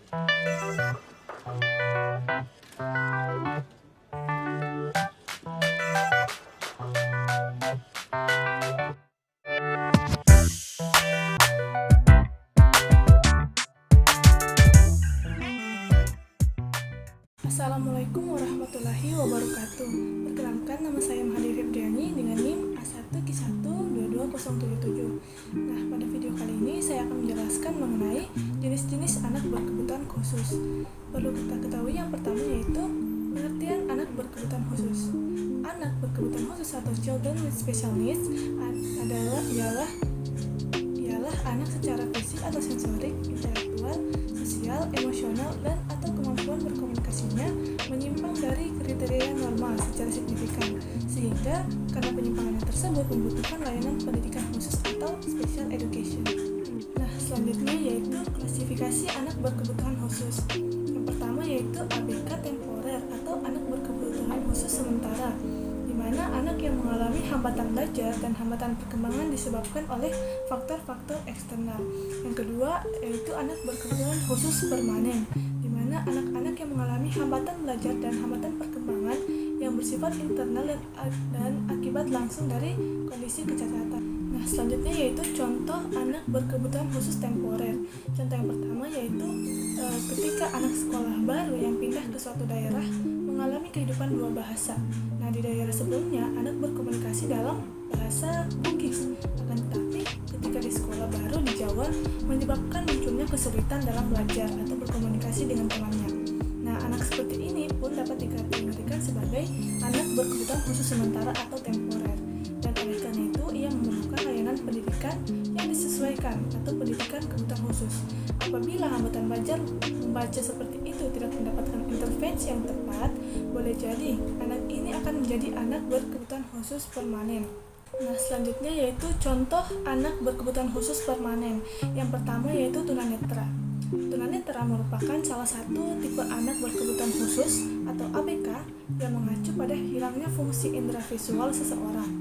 Assalamualaikum warahmatullahi wabarakatuh. Perkenalkan, nama saya Mahadi Febriani dengan NIM A1Q1222077. Nah, pada video kali ini saya akan menjelaskan mengenai jenis-jenis anak berkebutuhan khusus. Perlu kita ketahui yang pertama yaitu pengertian anak berkebutuhan khusus. Anak berkebutuhan khusus atau children with special needs ialah anak secara fisik atau sensorik, intelektual, sosial, emosional, dan atau kemampuan berkomunikasinya menyimpang dari kriteria normal secara signifikan, sehingga karena penyimpangan tersebut membutuhkan layanan pendidikan khusus atau special education. Nah, selanjutnya yaitu klasifikasi anak berkebutuhan khusus. Yang pertama yaitu ABK temporer atau anak berkebutuhan khusus sementara, di mana anak yang mengalami hambatan belajar dan hambatan perkembangan disebabkan oleh faktor-faktor eksternal. Yang kedua yaitu anak berkebutuhan khusus permanen, di mana anak-anak yang mengalami hambatan belajar dan hambatan perkembangan yang bersifat internal dan akibat langsung dari kondisi kecacatan. Nah, selanjutnya yaitu contoh anak berkebutuhan khusus temporer. Contoh yang pertama yaitu ketika anak sekolah baru yang pindah ke suatu daerah mengalami kehidupan dua bahasa. Nah, di daerah sebelumnya anak berkomunikasi dalam bahasa Bugis, akan tetapi ketika di sekolah baru di Jawa menyebabkan munculnya kesulitan dalam belajar atau berkomunikasi dengan temannya. Nah, anak seperti ini pun dapat dikategorikan sebagai anak berkebutuhan khusus sementara atau temporer, dan oleh karena itu ia memerlukan layanan pendidikan yang disesuaikan atau pendidikan kebutuhan khusus. Apabila hambatan belajar membaca seperti itu tidak mendapatkan intervensi yang tepat, boleh jadi anak ini akan menjadi anak berkebutuhan khusus permanen. Nah, selanjutnya yaitu contoh anak berkebutuhan khusus permanen. Yang pertama yaitu tunanetra. Tunanetra merupakan salah satu tipe anak berkebutuhan khusus atau ABK yang mengacu pada hilangnya fungsi indera visual seseorang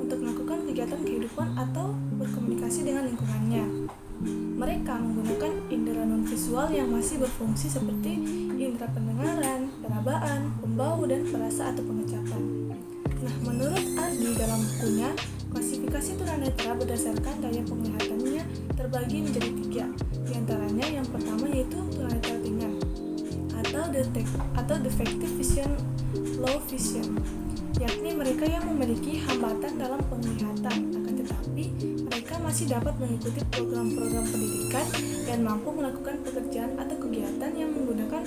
untuk melakukan kegiatan kehidupan atau berkomunikasi dengan lingkungannya. Mereka menggunakan indera non-visual yang masih berfungsi seperti indera pendengaran, perabaan, pembau, dan perasa atau pengecapan. Nah, menurut Ardi dalam bukunya, klasifikasi tunanetra berdasarkan daya penglihatannya terbagi menjadi 3. Di antaranya yang pertama yaitu tunanetra ringan atau defective vision, low vision, yakni mereka yang memiliki hambatan dalam penglihatan, akan tetapi mereka masih dapat mengikuti program-program pendidikan dan mampu melakukan pekerjaan atau kegiatan yang menggunakan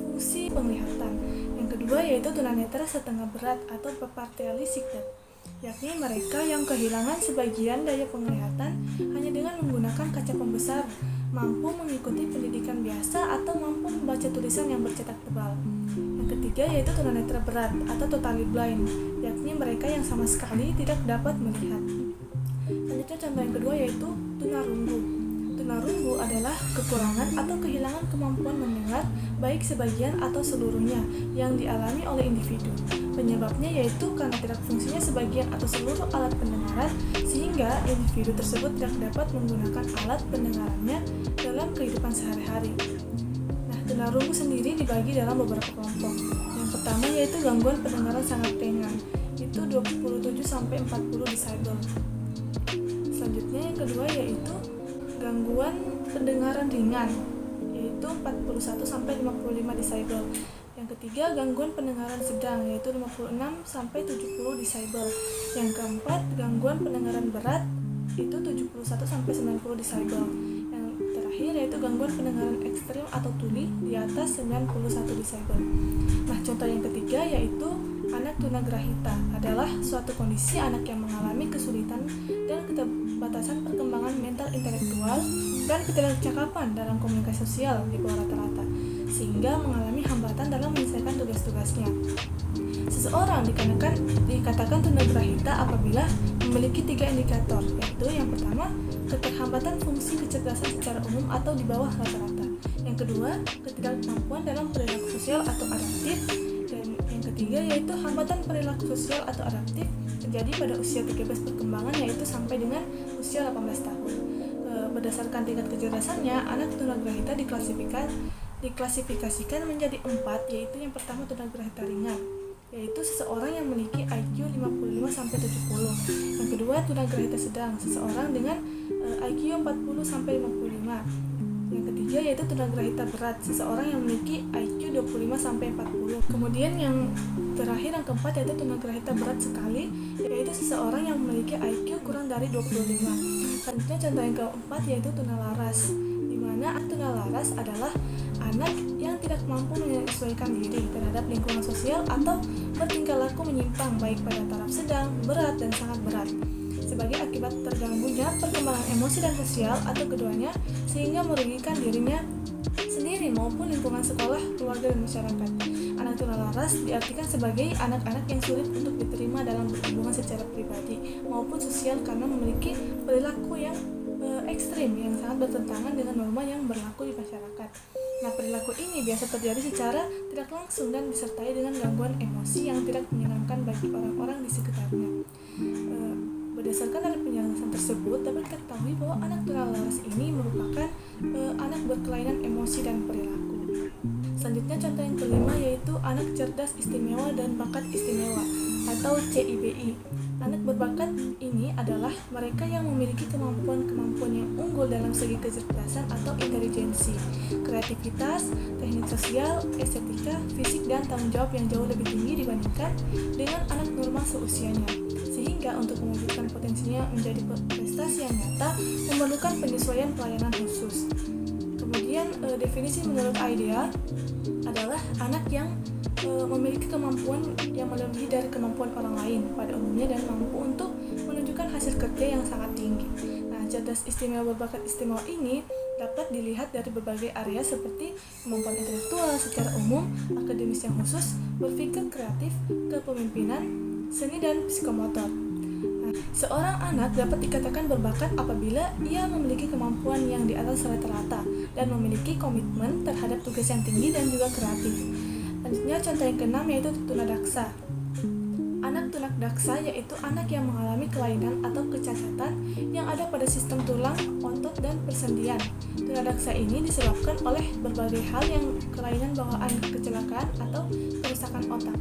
fungsi penglihatan. Yang kedua yaitu tunanetra setengah berat atau partially sighted, yakni mereka yang kehilangan sebagian daya penglihatan hanya dengan menggunakan kaca pembesar, mampu mengikuti pendidikan biasa atau mampu membaca tulisan yang bercetak tebal. Yang ketiga yaitu tunanetra berat atau totally blind, yakni mereka yang sama sekali tidak dapat melihat. Selanjutnya contoh yang kedua yaitu tunarungu. Tunarungu adalah kekurangan atau kehilangan kemampuan mendengar baik sebagian atau seluruhnya yang dialami oleh individu. Penyebabnya yaitu karena tidak fungsinya sebagian atau seluruh alat pendengaran, sehingga individu tersebut tidak dapat menggunakan alat pendengarannya dalam kehidupan sehari-hari. Nah, tunarungu sendiri dibagi dalam beberapa kelompok. Yang pertama yaitu gangguan pendengaran sangat ringan, itu 27-40 disable. Selanjutnya yang kedua yaitu gangguan pendengaran ringan, yaitu 41-55 disable. Yang ketiga gangguan pendengaran sedang, yaitu 56-70 disable. Yang keempat gangguan pendengaran berat, itu 71-90 disable. Yang terakhir yaitu gangguan pendengaran ekstrim atau tuli di atas 91 disable. Nah, contoh yang ketiga yaitu anak tunagrahita adalah suatu kondisi anak yang mengalami kesulitan dan keterbatasan perkembangan mental intelektual dan ketidakcakapan dalam komunikasi sosial di bawah rata-rata, sehingga mengalami hambatan dalam menyelesaikan tugas-tugasnya. Seseorang dikatakan tunagrahita apabila memiliki 3 indikator, yaitu yang pertama, keterhambatan fungsi kecerdasan secara umum atau di bawah rata-rata. Yang kedua, ketidakmampuan dalam perilaku sosial atau adaptif. Dan yang ketiga yaitu hambatan perilaku sosial atau adaptif terjadi pada usia 13 perkembangan, yaitu sampai dengan usia 18 tahun. Berdasarkan tingkat kecerdasannya, anak tunagrahita diklasifikasikan menjadi 4, yaitu yang pertama tunagrahita ringan, yaitu seseorang yang memiliki IQ 55-70. Yang kedua tunagrahita sedang, seseorang dengan IQ 40-55. Yang ketiga yaitu tunagrahita berat, seseorang yang memiliki IQ 25-40. Kemudian yang terakhir, yang keempat, yaitu tunagrahita berat sekali, yaitu seseorang yang memiliki IQ kurang dari 25. Selanjutnya contoh yang keempat yaitu tunalaras, di mana tunalaras adalah anak yang tidak mampu menyesuaikan diri terhadap lingkungan sosial atau bertingkah laku menyimpang baik pada taraf sedang, berat, dan sangat berat sebagai akibat terganggunya perkembangan emosi dan sosial atau keduanya, sehingga merugikan dirinya sendiri maupun lingkungan sekolah, keluarga, dan masyarakat. Anak tunalaras diartikan sebagai anak-anak yang sulit untuk diterima dalam berhubungan secara pribadi maupun sosial karena memiliki perilaku yang ekstrim yang sangat bertentangan dengan norma yang berlaku di masyarakat. Nah, perilaku ini biasa terjadi secara tidak langsung dan disertai dengan gangguan emosi yang tidak menyenangkan bagi orang-orang di sekitarnya. Berdasarkan dari penjelasan tersebut, dapat diketahui bahwa anak tunalaras ini merupakan anak berkelainan emosi dan perilaku. Selanjutnya contoh yang kelima yaitu anak cerdas istimewa dan bakat istimewa atau CIBI. Anak berbakat ini adalah mereka yang memiliki kemampuan-kemampuan yang unggul dalam segi kecerdasan atau intelijensi, kreativitas, teknik sosial, estetika, fisik, dan tanggung jawab yang jauh lebih tinggi dibandingkan dengan anak normal seusianya. Sehingga untuk mewujudkan potensinya menjadi prestasi yang nyata memerlukan penyesuaian pelayanan khusus. Kemudian definisi menurut IDEA adalah anak yang memiliki kemampuan yang melebihi dari kemampuan orang lain pada umumnya dan mampu untuk menunjukkan hasil kerja yang sangat tinggi. Nah, cerdas istimewa berbakat istimewa ini dapat dilihat dari berbagai area seperti kemampuan intelektual secara umum, akademis yang khusus, berpikir kreatif, kepemimpinan, seni, dan psikomotor. Seorang anak dapat dikatakan berbakat apabila ia memiliki kemampuan yang di atas rata-rata dan memiliki komitmen terhadap tugas yang tinggi dan juga kreatif. Selanjutnya contoh yang keenam yaitu tunadaksa. Anak tunadaksa yaitu anak yang mengalami kelainan atau kecacatan yang ada pada sistem tulang, otot, dan persendian. Tunadaksa ini disebabkan oleh berbagai hal yang kelainan bawaan kecelakaan atau kerusakan otak.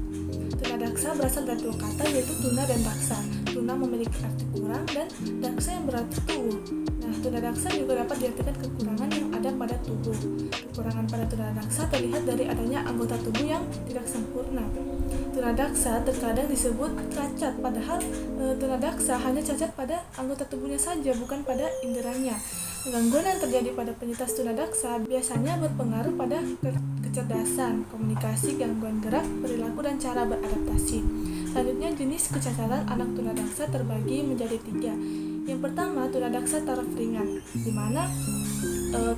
Tunadaksa berasal dari dua kata yaitu tuna dan daksa. Tuna memiliki arti kurang dan daksa yang berarti tubuh. Nah, tunadaksa juga dapat diartikan kekurangan yang ada pada tubuh. Kekurangan pada tunadaksa terlihat dari adanya anggota tubuh yang tidak sempurna. Tunadaksa terkadang disebut cacat, padahal tunadaksa hanya cacat pada anggota tubuhnya saja, bukan pada inderanya. Gangguan yang terjadi pada penyintas tunadaksa biasanya berpengaruh pada kecerdasan, komunikasi, gangguan gerak, perilaku, dan cara beradaptasi. Selanjutnya, jenis kecacatan anak tunadaksa terbagi menjadi 3. Yang pertama, tunadaksa taraf ringan, di mana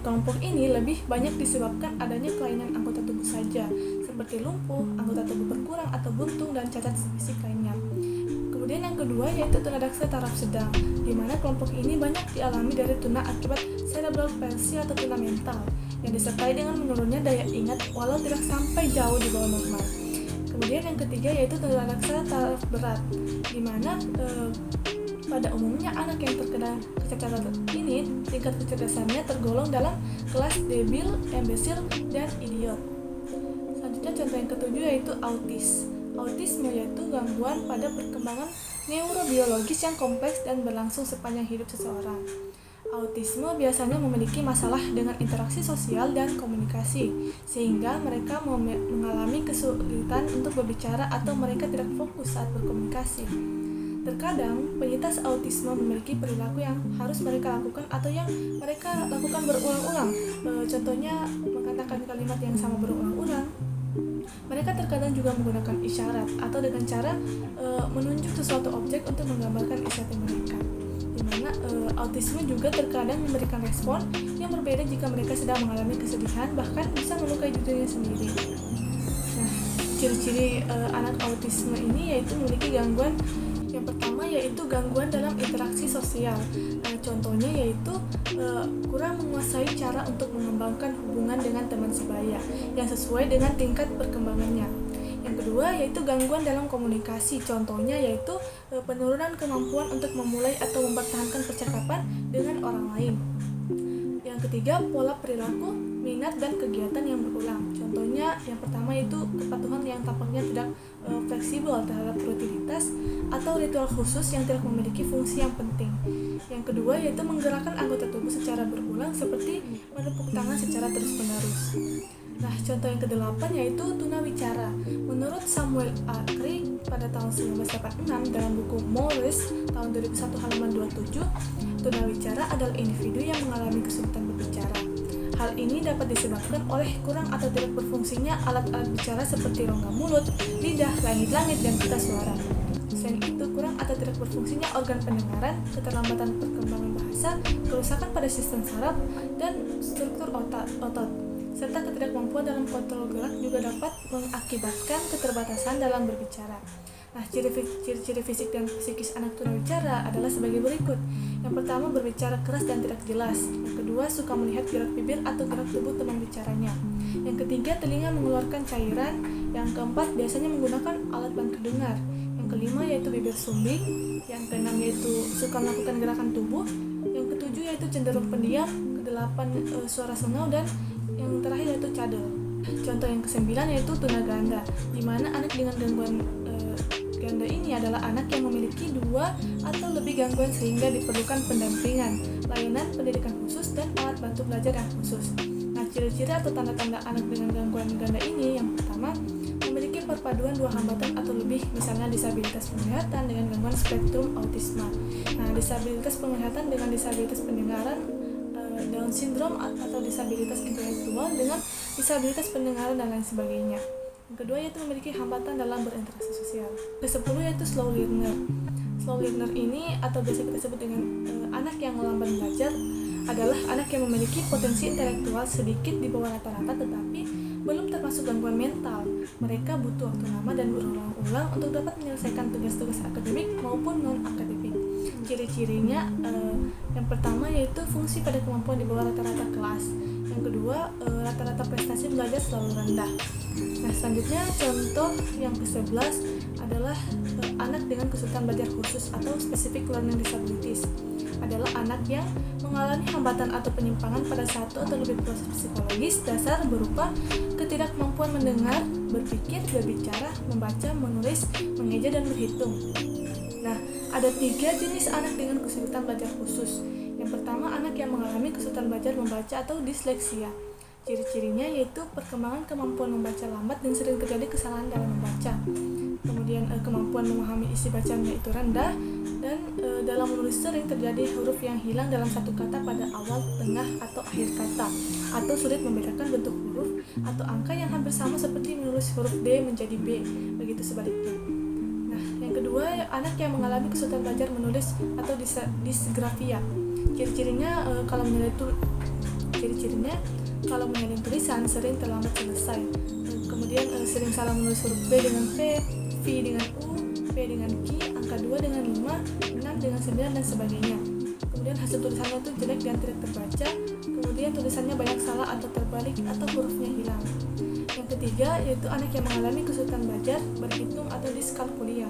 kelompok ini lebih banyak disebabkan adanya kelainan anggota tubuh saja, seperti lumpuh, anggota tubuh berkurang atau buntung, dan cacat fisik lainnya. Kemudian yang kedua yaitu tunadaksa taraf sedang, di mana kelompok ini banyak dialami dari tuna akibat cerebral palsy atau tuna mental, yang disertai dengan menurunnya daya ingat walau tidak sampai jauh di bawah normal. Kemudian yang ketiga yaitu tunadaksa taraf berat, di mana pada umumnya anak yang terkena kecacatan ini tingkat kecerdasannya tergolong dalam kelas debil, imbesil, dan idiot. Selanjutnya contoh yang ketujuh yaitu autis. Autisme yaitu gangguan pada perkembangan neurobiologis yang kompleks dan berlangsung sepanjang hidup seseorang. Autisme biasanya memiliki masalah dengan interaksi sosial dan komunikasi, sehingga mereka mengalami kesulitan untuk berbicara atau mereka tidak fokus saat berkomunikasi. Terkadang, penyintas autisme memiliki perilaku yang harus mereka lakukan atau yang mereka lakukan berulang-ulang. Contohnya, mengatakan kalimat yang sama berulang-ulang. Mereka terkadang juga menggunakan isyarat atau dengan cara menunjuk sesuatu objek untuk menggambarkan isyarat mereka. Di mana autisme juga terkadang memberikan respon yang berbeda jika mereka sedang mengalami kesedihan, bahkan bisa melukai dirinya sendiri. Nah, ciri-ciri anak autisme ini yaitu memiliki gangguan. Yang pertama yaitu gangguan dalam interaksi sosial. Contohnya yaitu kurang menguasai cara untuk mengembangkan hubungan dengan teman sebaya yang sesuai dengan tingkat perkembangannya. Yang kedua yaitu gangguan dalam komunikasi. Contohnya yaitu penurunan kemampuan untuk memulai atau mempertahankan percakapan dengan orang lain. Yang ketiga, pola perilaku minat dan kegiatan yang berulang. Contohnya yang pertama yaitu kepatuhan yang tampaknya tidak fleksibel terhadap rutinitas atau ritual khusus yang tidak memiliki fungsi yang penting. Yang kedua yaitu menggerakkan anggota tubuh secara berulang seperti menepuk tangan secara terus-menerus. Nah, contoh yang kedelapan yaitu tunawicara. Menurut Samuel A. Crick pada tahun 1986 dalam buku Morris tahun 2001 halaman 27, tunawicara adalah individu yang mengalami kesulitan berbicara. Hal ini dapat disebabkan oleh kurang atau tidak berfungsinya alat-alat bicara seperti rongga mulut, lidah, langit-langit, dan pita suara. Selain itu, kurang atau tidak berfungsinya organ pendengaran, keterlambatan perkembangan bahasa, kerusakan pada sistem saraf, dan struktur otot, serta ketidakmampuan dalam kontrol gerak juga dapat mengakibatkan keterbatasan dalam berbicara. Nah, ciri-ciri fisik dan psikis anak tunawicara adalah sebagai berikut. Yang pertama, berbicara keras dan tidak jelas. Yang kedua, suka melihat gerak bibir atau gerak tubuh teman bicaranya. Yang ketiga, telinga mengeluarkan cairan. Yang keempat, biasanya menggunakan alat bantu dengar. Yang kelima, yaitu bibir sumbing. Yang keenam, yaitu suka melakukan gerakan tubuh. Yang ketujuh, yaitu cenderung pendiam. Kedelapan, suara sengau. Dan yang terakhir, yaitu cadel. Contoh yang kesembilan, yaitu tunaganda, di mana anak dengan gangguan ganda ini adalah anak yang memiliki dua atau lebih gangguan sehingga diperlukan pendampingan, layanan pendidikan khusus, dan alat bantu belajar yang khusus. Nah, ciri-ciri atau tanda-tanda anak dengan gangguan ganda ini yang pertama, memiliki perpaduan dua hambatan atau lebih, misalnya disabilitas penglihatan dengan gangguan spektrum autisma. Nah, disabilitas penglihatan dengan disabilitas pendengaran, Down syndrome atau disabilitas intelektual dengan disabilitas pendengaran dan lain sebagainya. Yang kedua yaitu memiliki hambatan dalam berinteraksi sosial. Ke-10 yaitu slow learner. Slow learner ini atau biasa kita sebut dengan anak yang lamban belajar adalah anak yang memiliki potensi intelektual sedikit di bawah rata-rata tetapi belum termasuk gangguan mental. Mereka butuh waktu lama dan berulang-ulang untuk dapat menyelesaikan tugas-tugas akademik maupun non-akademik. Ciri-cirinya yang pertama yaitu fungsi pada kemampuan di bawah rata-rata kelas. Yang kedua, rata-rata prestasi belajar selalu rendah. Nah, selanjutnya contoh yang ke-11 adalah anak dengan kesulitan belajar khusus atau specific learning disabilities. Adalah anak yang mengalami hambatan atau penyimpangan pada satu atau lebih proses psikologis dasar berupa ketidakmampuan mendengar, berpikir, berbicara, membaca, menulis, mengeja, dan berhitung. Nah, ada 3 jenis anak dengan kesulitan belajar khusus. Yang pertama, anak yang mengalami kesulitan belajar membaca atau disleksia. Ciri-cirinya yaitu perkembangan kemampuan membaca lambat dan sering terjadi kesalahan dalam membaca. Kemudian kemampuan memahami isi bacanya itu rendah dan dalam menulis sering terjadi huruf yang hilang dalam satu kata pada awal, tengah, atau akhir kata, atau sulit membedakan bentuk huruf atau angka yang hampir sama seperti menulis huruf D menjadi B, begitu sebaliknya. Nah, yang kedua, anak yang mengalami kesulitan belajar menulis atau disgrafia. Ciri-cirinya kalau menyalin tulisan sering terlambat selesai. Kemudian sering salah menulis huruf B dengan P, V dengan U, P dengan Q, angka 2 dengan 5, 6 dengan 9, dan sebagainya. Kemudian hasil tulisannya itu jelek dan tidak terbaca. Kemudian tulisannya banyak salah atau terbalik atau hurufnya hilang. Yang ketiga yaitu anak yang mengalami kesulitan belajar, berhitung, atau diskalkulia.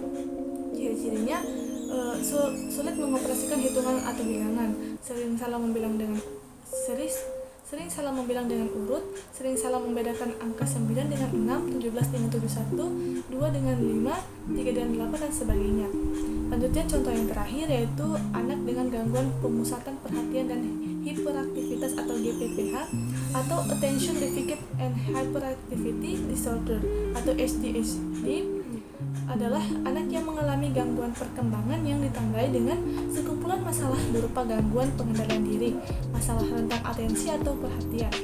Ciri-cirinya sulit mengoperasikan hitungan atau bilangan, sering salah membilang dengan urut, sering salah membedakan angka 9 dengan 6, 17 dengan 71, 2 dengan 5, 3 dengan 8, dan sebagainya. Lanjutnya contoh yang terakhir yaitu anak dengan gangguan pemusatan perhatian dan hiperaktivitas atau GPPH atau Attention Deficit and Hyperactivity Disorder atau ADHD adalah anak yang mengalami gangguan perkembangan yang ditandai dengan sekumpulan masalah berupa gangguan pengendalian diri, masalah rentang atensi atau perhatian,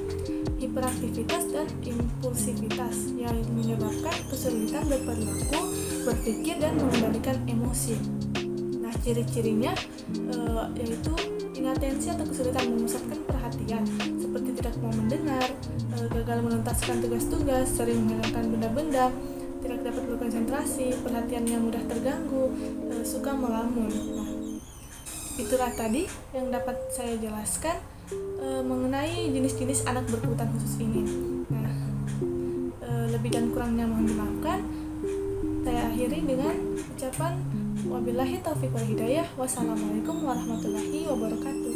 hiperaktivitas, dan impulsivitas yang menyebabkan kesulitan berperilaku, berpikir, dan mengendalikan emosi. Nah, ciri-cirinya yaitu inatensi atau kesulitan memusatkan perhatian, seperti tidak mau mendengar, gagal menuntaskan tugas-tugas, sering menghilangkan benda-benda, tidak dapat berkonsentrasi, perhatian yang mudah terganggu, suka melamun. Nah, itulah tadi yang dapat saya jelaskan mengenai jenis-jenis anak berkebutuhan khusus ini. Nah, lebih dan kurangnya mohon dimaafkan. Saya akhiri dengan ucapan wabillahi taufiq wal hidayah. Wassalamualaikum warahmatullahi wabarakatuh.